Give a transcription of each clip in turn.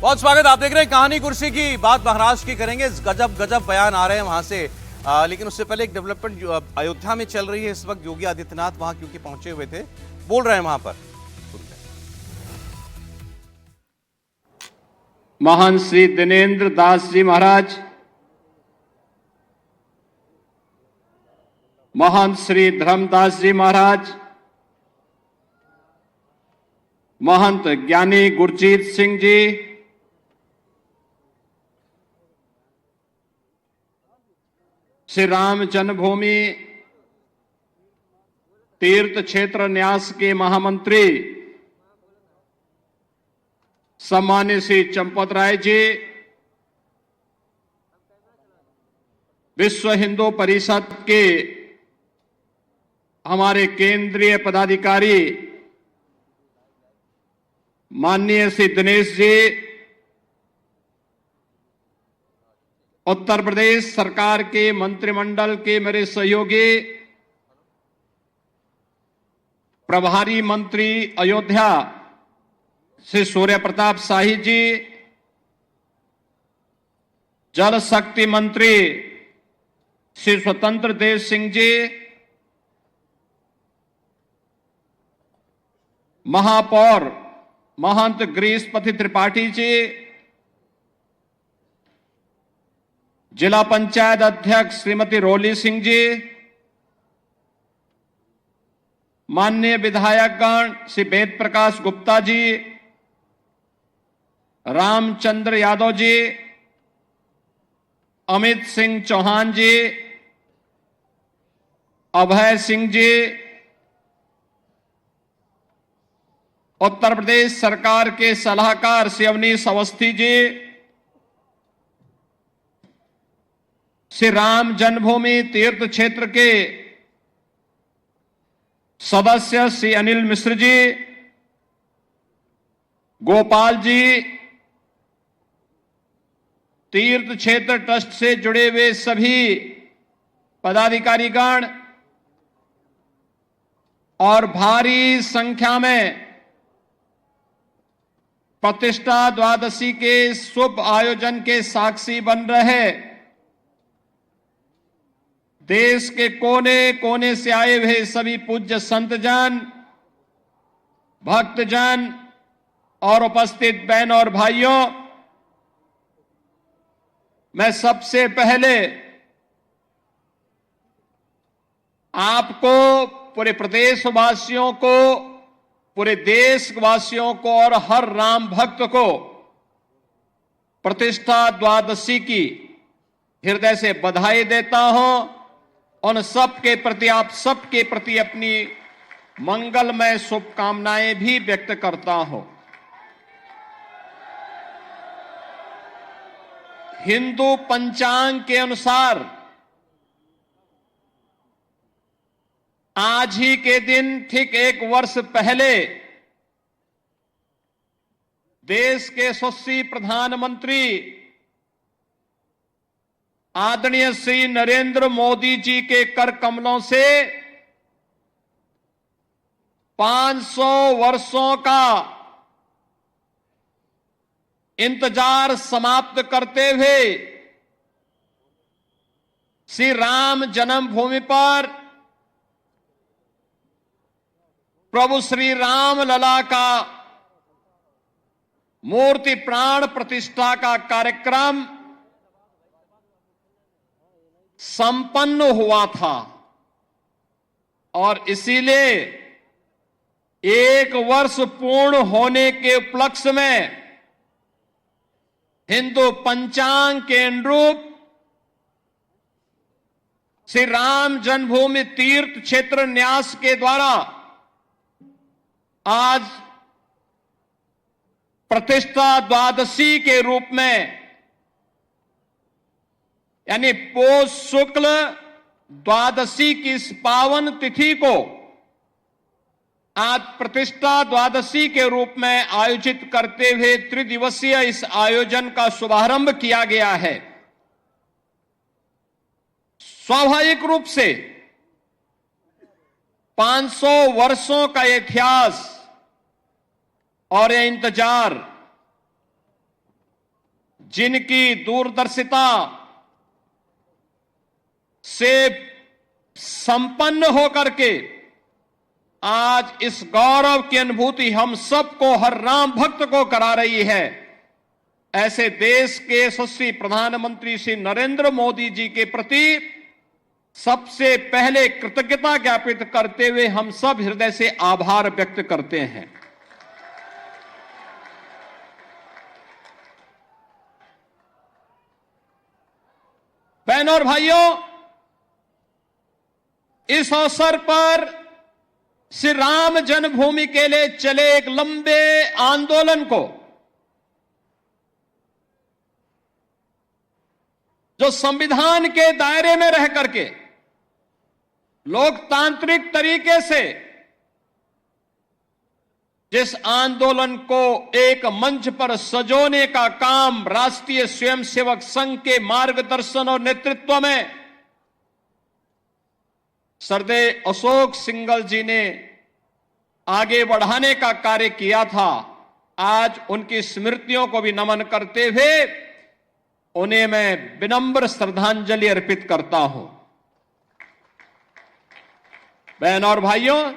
बहुत स्वागत। आप देख रहे हैं कहानी कुर्सी की। बात महाराष्ट्र की करेंगे। गजब गजब बयान आ रहे हैं वहां से, लेकिन उससे पहले एक डेवलपमेंट जो अयोध्या में चल रही है इस वक्त। योगी आदित्यनाथ वहां क्योंकि पहुंचे हुए थे, बोल रहे हैं वहां पर। महान श्री दिनेंद्र दास जी महाराज, महान श्री धर्मदास जी महाराज, महंत ज्ञानी गुरजीत सिंह जी, श्री राम जन्मभूमि तीर्थ क्षेत्र न्यास के महामंत्री सम्मानित श्री चंपत राय जी, विश्व हिंदू परिषद के हमारे केंद्रीय पदाधिकारी माननीय श्री दिनेश जी, उत्तर प्रदेश सरकार के मंत्रिमंडल के मेरे सहयोगी, प्रभारी मंत्री अयोध्या श्री सूर्य प्रताप शाही जी, जल शक्ति मंत्री श्री स्वतंत्र देव सिंह जी, महापौर महंत गिरीशपति त्रिपाठी जी, जिला पंचायत अध्यक्ष श्रीमती रोली सिंह जी, माननीय विधायकगण श्री वेद प्रकाश गुप्ता जी, रामचंद्र यादव जी, अमित सिंह चौहान जी, अभय सिंह जी, उत्तर प्रदेश सरकार के सलाहकार श्री अवनीश अवस्थी जी, श्री राम जन्मभूमि तीर्थ क्षेत्र के सदस्य श्री अनिल मिश्र जी, गोपाल जी, तीर्थ क्षेत्र ट्रस्ट से जुड़े हुए सभी पदाधिकारीगण और भारी संख्या में प्रतिष्ठा द्वादशी के शुभ आयोजन के साक्षी बन रहे देश के कोने कोने से आए हुए सभी पूज्य संतजन, भक्तजन और उपस्थित बहन और भाइयों, मैं सबसे पहले आपको, पूरे प्रदेशवासियों को, पूरे देशवासियों को और हर राम भक्त को प्रतिष्ठा द्वादशी की हृदय से बधाई देता हूं। उन सबके प्रति, आप सबके प्रति अपनी मंगलमय शुभकामनाएं भी व्यक्त करता हूं। हिंदू पंचांग के अनुसार आज ही के दिन ठीक 1 वर्ष पहले देश के यशस्वी प्रधानमंत्री आदरणीय श्री नरेंद्र मोदी जी के कर कमलों से 500 वर्षों का इंतजार समाप्त करते हुए श्री राम जन्मभूमि पर प्रभु श्री राम लला का मूर्ति प्राण प्रतिष्ठा का कार्यक्रम संपन्न हुआ था। और इसीलिए 1 वर्ष पूर्ण होने के उपलक्ष्य में हिंदू पंचांग के अनुरूप श्री राम जन्मभूमि तीर्थ क्षेत्र न्यास के द्वारा आज प्रतिष्ठा द्वादशी के रूप में, यानी पौष शुक्ल द्वादशी की इस पावन तिथि को आज प्रतिष्ठा द्वादशी के रूप में आयोजित करते हुए त्रिदिवसीय इस आयोजन का शुभारंभ किया गया है। स्वाभाविक रूप से 500 वर्षों का इतिहास और यह इंतजार जिनकी दूरदर्शिता से संपन्न होकर के आज इस गौरव की अनुभूति हम सबको, हर राम भक्त को करा रही है, ऐसे देश के यशस्वी प्रधानमंत्री श्री नरेंद्र मोदी जी के प्रति सबसे पहले कृतज्ञता ज्ञापित करते हुए हम सब हृदय से आभार व्यक्त करते हैं। बहनों और भाइयों, इस अवसर पर श्री राम जन्मभूमि के लिए चले एक लंबे आंदोलन को, जो संविधान के दायरे में रह करके लोकतांत्रिक तरीके से जिस आंदोलन को एक मंच पर सजोने का काम राष्ट्रीय स्वयंसेवक संघ के मार्गदर्शन और नेतृत्व में सरदेव अशोक सिंघल जी ने आगे बढ़ाने का कार्य किया था, आज उनकी स्मृतियों को भी नमन करते हुए उन्हें मैं विनम्र श्रद्धांजलि अर्पित करता हूं। बहनों और भाइयों,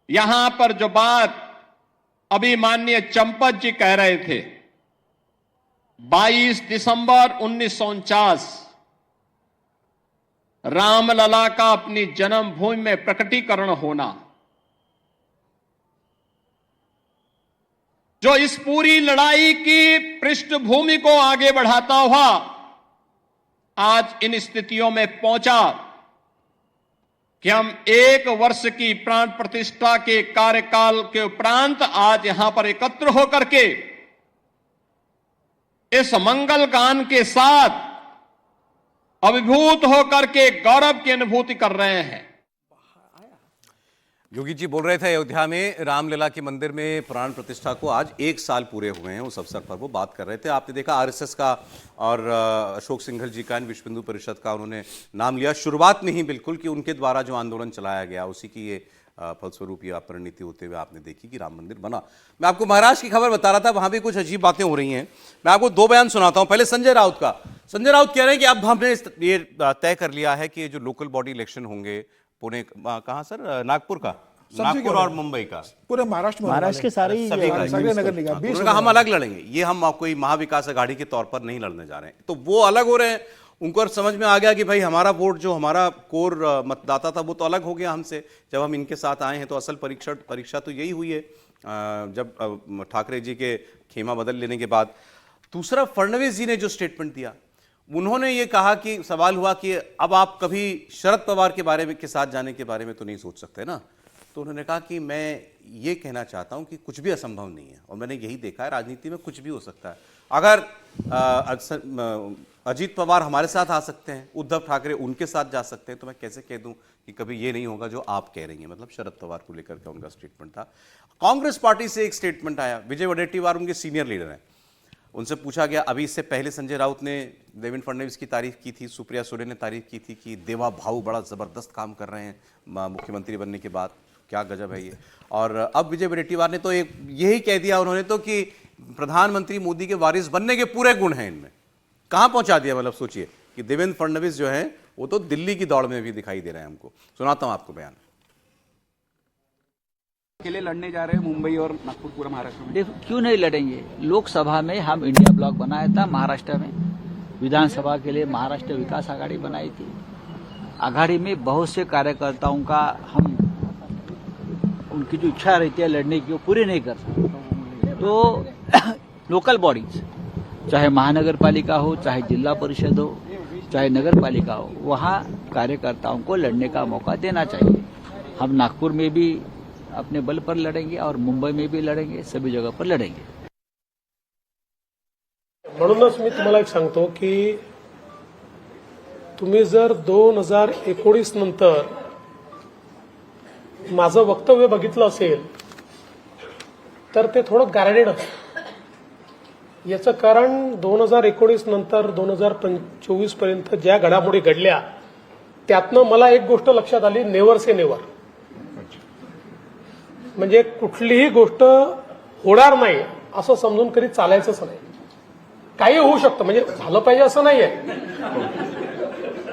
यहां पर जो बात अभी माननीय चंपत जी कह रहे थे, 22 दिसंबर 1949 रामलला का अपनी जन्मभूमि में प्रकटीकरण होना, जो इस पूरी लड़ाई की पृष्ठभूमि को आगे बढ़ाता हुआ आज इन स्थितियों में पहुंचा कि हम 1 वर्ष की प्राण प्रतिष्ठा के कार्यकाल के उपरांत आज यहां पर एकत्र होकर के इस मंगल गान के साथ अभिभूत होकर के गौरव की अनुभूति कर रहे हैं। योगी जी बोल रहे थे अयोध्या में रामलला के मंदिर में प्राण प्रतिष्ठा को आज 1 साल पूरे हुए हैं, उस अवसर पर वो बात कर रहे थे। आपने देखा आरएसएस का और अशोक सिंघल जी का, विश्व हिंदू परिषद का उन्होंने नाम लिया शुरुआत में ही बिल्कुल, कि उनके द्वारा जो आंदोलन चलाया गया उसी की ये फलस्वरूप ये परिणति होते हुए आपने देखी कि राम मंदिर बना। मैं आपको महाराष्ट्र की खबर बता रहा था, वहां भी कुछ अजीब बातें हो रही हैं। मैं आपको 2 बयान सुनाता हूं। पहले संजय राउत का। संजय राउत कह रहे हैं कि अब हमने ये तय कर लिया है कि जो लोकल बॉडी इलेक्शन होंगे पुणे, कहां सर, नागपुर का, नागपुर और मुंबई का, पूरे महाराष्ट्र के सारे नगर निगम, हम अलग लड़ेंगे, ये हम कोई महाविकास अघाड़ी के तौर पर नहीं लड़ने जा रहे हैं। तो वो अलग हो रहे हैं। उनको समझ में आ गया कि भाई हमारा वोट, जो हमारा कोर मतदाता था, वो तो अलग हो गया हमसे। जब हम इनके साथ आए हैं तो असल परीक्षा तो यही हुई है जब ठाकरे जी के खेमा बदल लेने के बाद। दूसरा, फडणवीस जी ने जो स्टेटमेंट दिया, उन्होंने ये कहा कि सवाल हुआ कि अब आप कभी शरद पवार के बारे में के साथ जाने के बारे में तो नहीं सोच सकते ना। तो उन्होंने कहा कि मैं ये कहना चाहता हूं कि कुछ भी असंभव नहीं है, और मैंने यही देखा है राजनीति में कुछ भी हो सकता है। अगर अजीत पवार हमारे साथ आ सकते हैं, उद्धव ठाकरे उनके साथ जा सकते हैं, तो मैं कैसे कह दूं कि कभी ये नहीं होगा जो आप कह रही हैं। मतलब शरद पवार को लेकर के उनका स्टेटमेंट था। कांग्रेस पार्टी से एक स्टेटमेंट आया, विजय वडेट्टीवार उनके सीनियर लीडर हैं, उनसे पूछा गया, अभी इससे पहले संजय राउत ने देवेंद्र फडणवीस की तारीफ की थी, सुप्रिया सुले ने तारीफ की थी कि देवा भाऊ बड़ा जबरदस्त काम कर रहे हैं मुख्यमंत्री बनने के बाद, क्या गजब है ये। और अब विजय वडेट्टीवार ने तो यही कह दिया उन्होंने तो कि प्रधानमंत्री मोदी के वारिस बनने के पूरे गुण हैं इनमें। कहां पहुंचा दिया, मतलब सोचिए कि देवेंद्र फडणवीस जो है वो तो दिल्ली की दौड़ में भी दिखाई दे रहे हैं हमको। सुनाता हूं आपको बयान। अकेले लड़ने जा रहे हैं मुंबई और नागपुर, पूरा महाराष्ट्र में। देखो, क्यों नहीं लड़ेंगे। लोकसभा में हम इंडिया ब्लॉक बनाया था, महाराष्ट्र में विधानसभा के लिए महाराष्ट्र विकास आघाड़ी बनाई थी। आघाड़ी में बहुत से कार्यकर्ताओं का हम उनकी जो इच्छा रहती है लड़ने की, वो पूरी नहीं कर सकते। तो लोकल बॉडीज, चाहे महानगर पालिका हो, चाहे जिला परिषद हो, चाहे नगर पालिका हो, वहाँ कार्यकर्ताओं को लड़ने का मौका देना चाहिए। हम नागपुर में भी अपने बल पर लड़ेंगे और मुंबई में भी लड़ेंगे, सभी जगह पर लड़ेंगे। म्हणूनच मी तुम्हाला एक सांगतो की तुम्ही जर 2019 नंतर माझं वक्तव्य बघितलं असेल तर ते थोडं गार्डेड असतं। याचं कारण 2019 नंतर 2024 पर्यंत ज्या घडामोडी घडल्या त्यातनं मला एक गोष्ट लक्षात आली, नेव्हर से नेव्हर। म्हणजे कुठलीही गोष्ट होणार नाही असं समजून कधी चालायचंच नाही. काही होऊ शकतं, म्हणजे झालं पाहिजे असं नाहीये,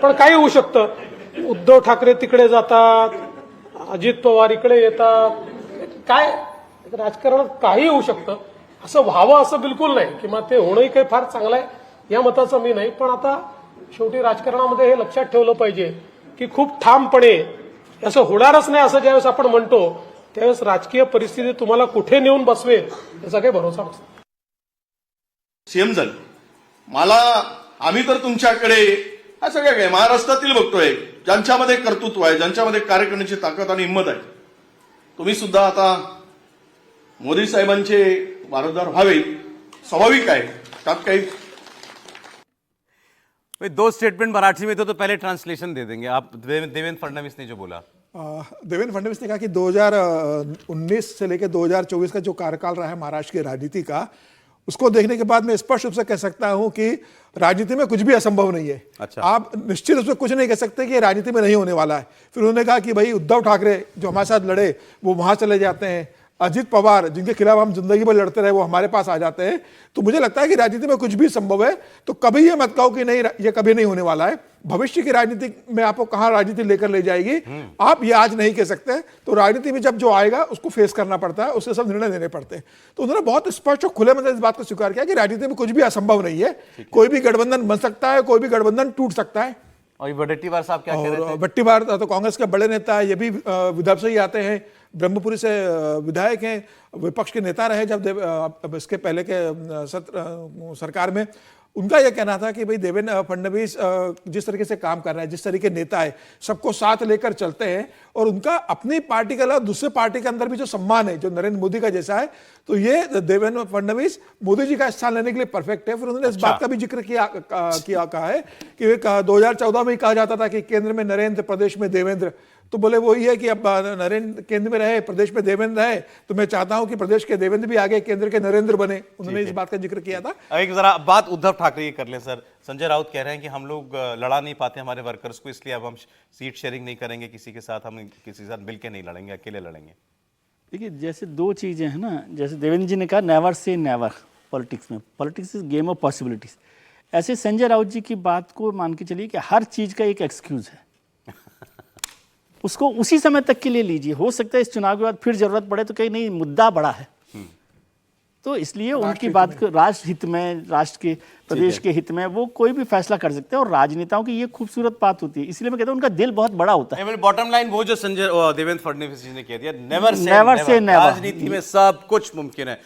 पण काही होऊ शकतं. उद्धव ठाकरे तिकडे जातात, अजित पवार इकडे येतात, काय राजकारणात काही होऊ शकतं. असं व्हावं असं बिलकुल नाही, किंवा ते होणंही काही फार चांगलं आहे या मताचं मी नाही. पण आता शेवटी राजकारणामध्ये हे लक्षात ठेवलं पाहिजे की खूप ठामपणे असं होणारच नाही असं ज्यावेळेस आपण म्हणतो, त्यावेळेस राजकीय परिस्थिती तुम्हाला कुठे नेऊन बसवेल याचा काही भरोसा नसतो. सीएम झाले मला, आम्ही तर तुमच्याकडे हा सगळ्या काय महाराष्ट्रातील बघतोय, ज्यांच्यामध्ये कर्तृत्व आहे, ज्यांच्यामध्ये कार्य करण्याची ताकद आणि हिंमत आहे. तुम्ही सुद्धा आता मोदी साहेबांचे वारसदार व्हावे, स्वाभाविक आहे, त्यात काही. भाई, दो स्टेटमेंट मराठी में तो पहले ट्रांसलेशन दे देंगे आप. देवेंद्र फडणवीस ने जो बोला, देवेंद्र फडणवीस ने कहा कि 2019 से लेकर 2024 का जो कार्यकाल रहा है महाराष्ट्र की राजनीति का, उसको देखने के बाद मैं स्पष्ट रूप से कह सकता हूं कि राजनीति में कुछ भी असंभव नहीं है. अच्छा। आप निश्चित रूप से कुछ नहीं कह सकते कि राजनीति में नहीं होने वाला है. फिर उन्होंने कहा कि भाई उद्धव ठाकरे जो हमारे साथ लड़े वो वहां चले जाते हैं, अजित पवार जिनके खिलाफ हम जिंदगी भर लड़ते रहे वो हमारे पास आ जाते हैं. तो मुझे लगता है कि राजनीति में कुछ भी संभव है. तो कभी ये मत कहो कि नहीं, ये कभी नहीं होने वाला है. भविष्य की राजनीति में आपको कहां राजनीति लेकर ले जाएगी आप ये आज नहीं कह सकते. तो राजनीति में जब जो आएगा उसको फेस करना पड़ता है, उससे सब निर्णय लेने पड़ते हैं. तो उन्होंने बहुत स्पष्ट और खुले मन से इस बात को स्वीकार किया कि राजनीति में कुछ भी असंभव नहीं है. कोई भी गठबंधन बन सकता है, कोई भी गठबंधन टूट सकता है. और ये वडेट्टीवार साहब क्या कह रहे थे? और वट्टीवार तो कांग्रेस के बड़े नेता है, ये भी विदर्भ से ही आते हैं, ब्रह्मपुरी से विधायक हैं, विपक्ष के नेता रहे जब इसके पहले के सरकार में. उनका यह कहना था कि भाई देवेंद्र फडणवीस जिस तरीके से काम कर रहा है, जिस तरीके नेता है, सबको साथ लेकर चलते हैं, और उनका अपनी पार्टी के अलावा दूसरे पार्टी के अंदर भी जो सम्मान है जो नरेंद्र मोदी का जैसा है, तो ये देवेंद्र फडणवीस मोदी जी का स्थान लेने के लिए परफेक्ट है. फिर उन्होंने इस बात का भी जिक्र कहा है कि 2014 में ही कहा जाता था कि केंद्र में नरेंद्र, प्रदेश में देवेंद्र. तो बोले वही है कि अब नरेंद्र केंद्र में रहे, प्रदेश में देवेंद्र रहे, तो मैं चाहता हूं कि प्रदेश के देवेंद्र भी आगे केंद्र के नरेंद्र बने. उन्होंने इस बात का जिक्र किया था. एक जरा बात उद्धव ठाकरे की कर लें सर. संजय राउत कह रहे हैं कि हम लोग लड़ा नहीं पाते हमारे वर्कर्स को, इसलिए अब हम सीट शेयरिंग नहीं करेंगे किसी के साथ, हम किसी के साथ मिलकर नहीं लड़ेंगे, अकेले लड़ेंगे. देखिए, जैसे दो चीज़ें हैं ना, जैसे देवेंद्र जी ने कहा नेवर से नेवर पॉलिटिक्स में, politics is game of possibilities. ऐसे संजय राउत जी की बात को मान के चलिए कि हर चीज़ का एक एक्सक्यूज़ है, उसको उसी समय तक के लिए लीजिए. हो सकता है इस चुनाव के बाद फिर जरूरत पड़े तो कहीं नहीं, मुद्दा बड़ा है. तो इसलिए उनकी बात को राष्ट्र हित में, राष्ट्र के, प्रदेश के हित में वो कोई भी फैसला कर सकते हैं. और राजनेताओं की ये खूबसूरत बात होती है, इसलिए मैं कहता हूँ उनका दिल बहुत बड़ा होता है. बॉटम लाइन वो जो संजय देवेंद्र फडणवीस जी ने कह दिया, नेवर से नेवर. राजनीति में सब कुछ मुमकिन है.